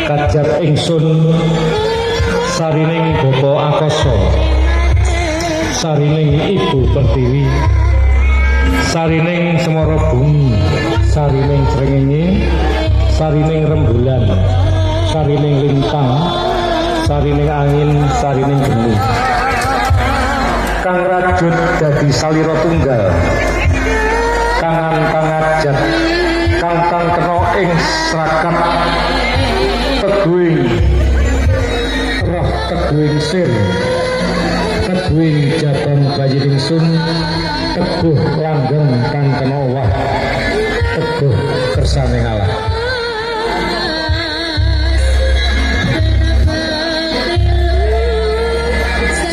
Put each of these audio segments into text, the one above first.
Kajab ingsun sarining Bapa Akasa, sarining Ibu Pertiwi, sarining Semara Bumi, sarining Srengenge, sarining rembulan, sarining lintang, sarining angin, sarining geni, kang rajut dadi salira tunggal, kangan kangajat, kang kena ing srakat teguing roh, teguing sir, teguing jabang bayi ingsun, teguh langgeng kang kena owah, teguh kersane Allah.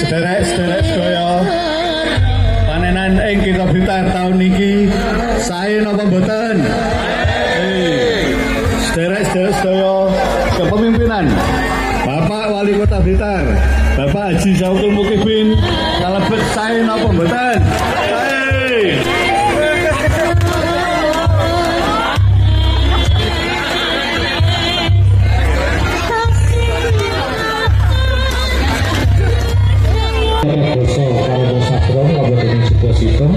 Sederek-sederek sedaya panenan ing Kitha Blitar taun niki sae napa mboten? Sederek-sederek sedaya kepemimpinan Bapak Wali Kota Blitar, Bapak Haji Zaukul Mukibin kalebet sae napa mboten? Dosa karo sakron kabupaten Sukoharjo.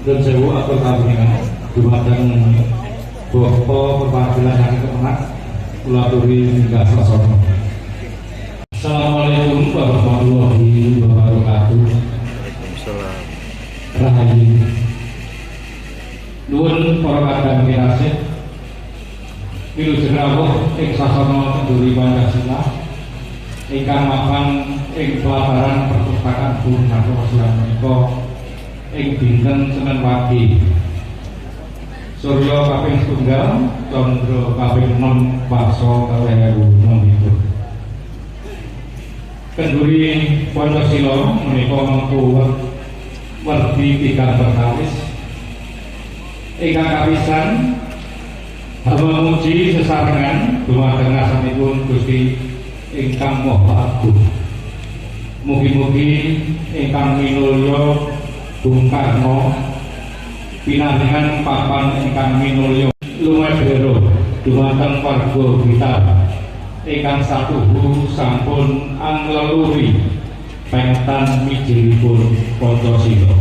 dan sewu atur kawuningan dumateng Bapak Perwakilan yang kemenak kula aturi minggah sasana. Assalamualaikum warahmatullahi wabarakatuh. Rahayu nuwun para kadang kinasih wilujeng rawuh ing sasana kenduri Pancasila ingkang mapan ing pelataran perpustakaan Bung Siang menika ing dinten Senin Wage Surya kaping 1 Candra kaping 6 Warsa 2006. Kenduri Pancasila menika mengko werdi 3 perkawis ingkang kapisan hamba muji sesarengan dumateng ngasanipun Gusti ingkang Maha Agung. Mugi-mugi ingkang minulya Bung Karno pinanjenengan papan ingkang minulya lumebero dumateng warga Blitar ingkang satuhu sampun angleluri pengetan mijilipun Pancasila.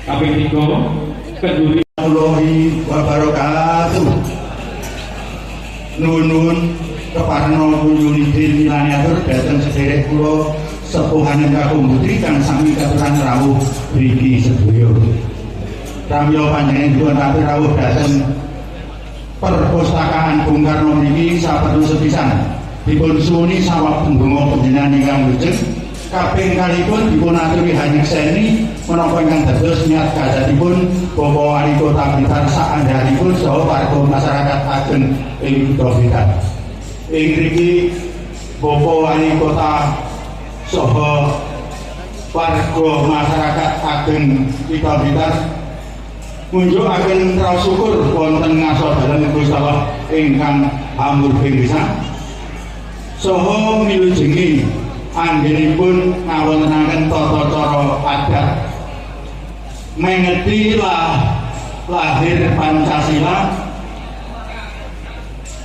Kaping 3 kenduri Warahmatullahi wabarakatuh. Nuwun keparno kunjunipun milaniatur dhateng sederek kula sepuhaning kakung putri kang sami katuran rawuh mriki sedaya. Ramya panjenengan tapi rawuh dhateng perpustakaan Bung Karno mriki saperlu sepisan dipun suwuni sawab tembung panjenengan ingkang lujeng kaping kalipun dipun aturi hanyekseni menapa ingkang dados niat kadatipun Bapak Wali Kota Blitar saandhanipun saha warga masyarakat ageng ing Kutha Blitar. Ing mriki Bapak Wali Kota saha warga masyarakat ageng Kutha Blitar ngunjukaken raos syukur wonten ngaso dalem Gusti Allah ingkang amur pisan saha milujengi anggenipun ngawontenaken tata cara adat mengeti lahir Pancasila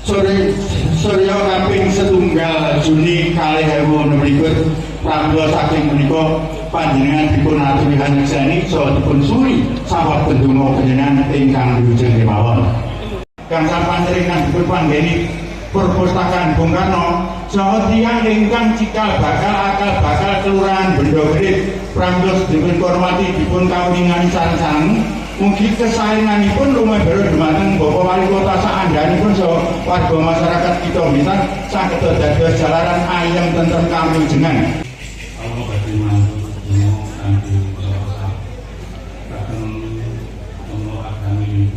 Surya kaping 1 Juni 2026 pramila saking menika panjenengan dipun aturi hanyekseni saha dipun suri sawab pendonga panjenengan ingkang wilujeng kemawon. Gangsal panjenengan dipun panggeni perpustakaan Bung Karno saha tiyang ingkang cikal bakal kelurahan Benda Gede pramila dipun hormati dipun kawuningan sareng-sareng. Mugi kesaenganipun lumebero dumateng Bapak Wali Kota saandhanipun saha warga masyarakat Kutha Blitar saged dados jalaran ayem tentrem kawilujengan. Allah badhe mantu donga kanthi basa dhateng Allah agami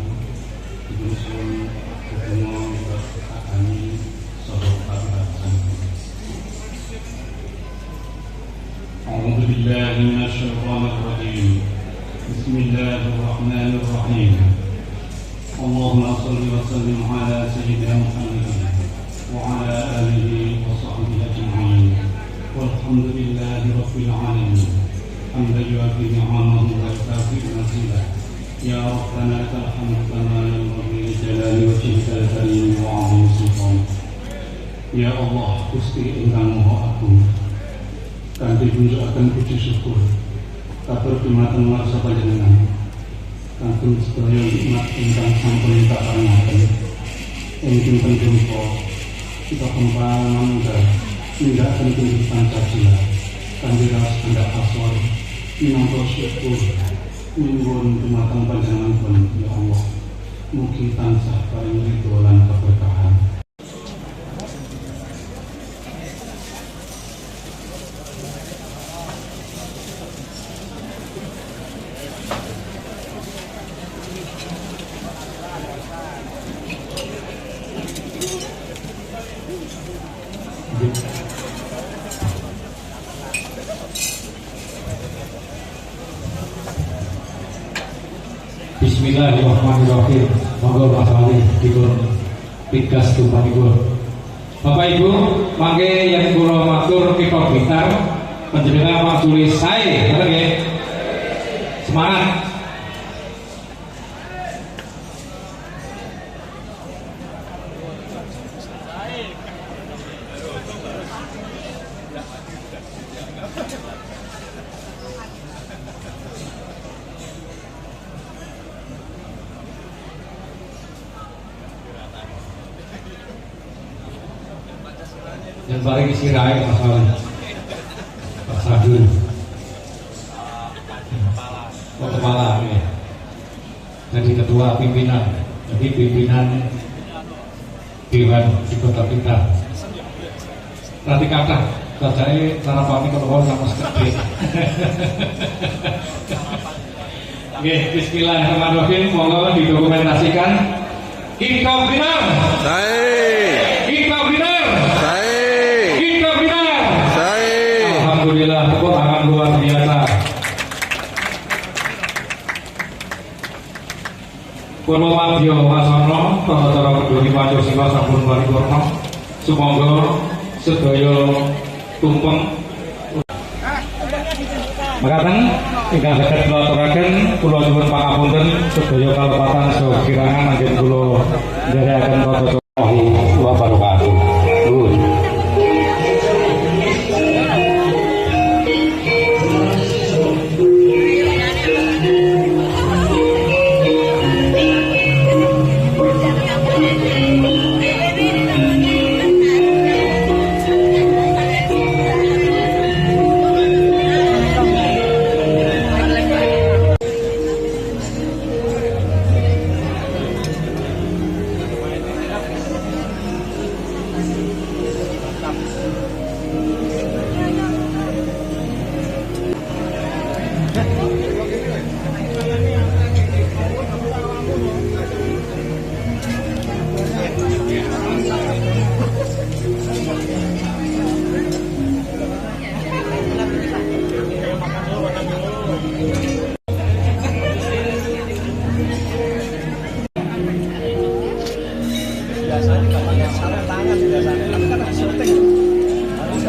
dipun suwun donga agami saha patasan. A'udzu billahi minasy syaithanir rajim. Bismillahirrahmanirrahim. Allahumma shalli wa sallim ala sayyidina Muhammad wa ala alihi wa sahbihi ajma'in. Walhamdulillahi rabbil alamin. Hamdan yu'affi ni'amahu wa yukafi mazidah. Ya Rabbana lakal hamdu kama yanbaghi li jalali wajhikal karim wa 'azimi sultanik. Ya Allah, Gusti ingkang Maha Agung, kanthi tunjukaken puji syukur katur dumateng warsa panjenengan kagem sedaya nikmat ingkang sampun kaparingaken ing dinten punika kita kembang manunggal nindakaken kenduri Pancasila kanthi raos andhap asor minangka syukur nyuwun dumateng panjenenganipun ya Allah mugi tansah paring ridho lan keberkahan. Bismillahirrahmanirrahim. Monggo Mas Wali dipun pikas tumpanipun. Bapak Ibu, mangke yen kula matur kita Blitar panjenengan mangsuli sae, ngoten nggih. Semangat. yang paling istirahat masalah Pak Sadul kepala ya. Jadi ketua pimpinan, jadi pimpinan Dewan di Kota Blitar. Nanti kata saya cara pamit kalau sama sekali. Oke, bismillahirrahmanirrahim. Monggo didokumentasikan. Ika Blitar. Ika Blitar. Ika Blitar. Alhamdulillah, tepuk tangan luar biasa. Pulau Madya Wasono, Tara Keduri Pancasila sampun paripurna. Sumangga sedaya tumpeng. Mekaten ingkang saged kula aturaken kula nyuwun pangapunten sedaya kalepatan saha kirangan anggen kula nderekaken tata cara wabarakatuh. Nuwun. Biasanya kalau yang sarung tangan biasanya, tapi kan syuting harus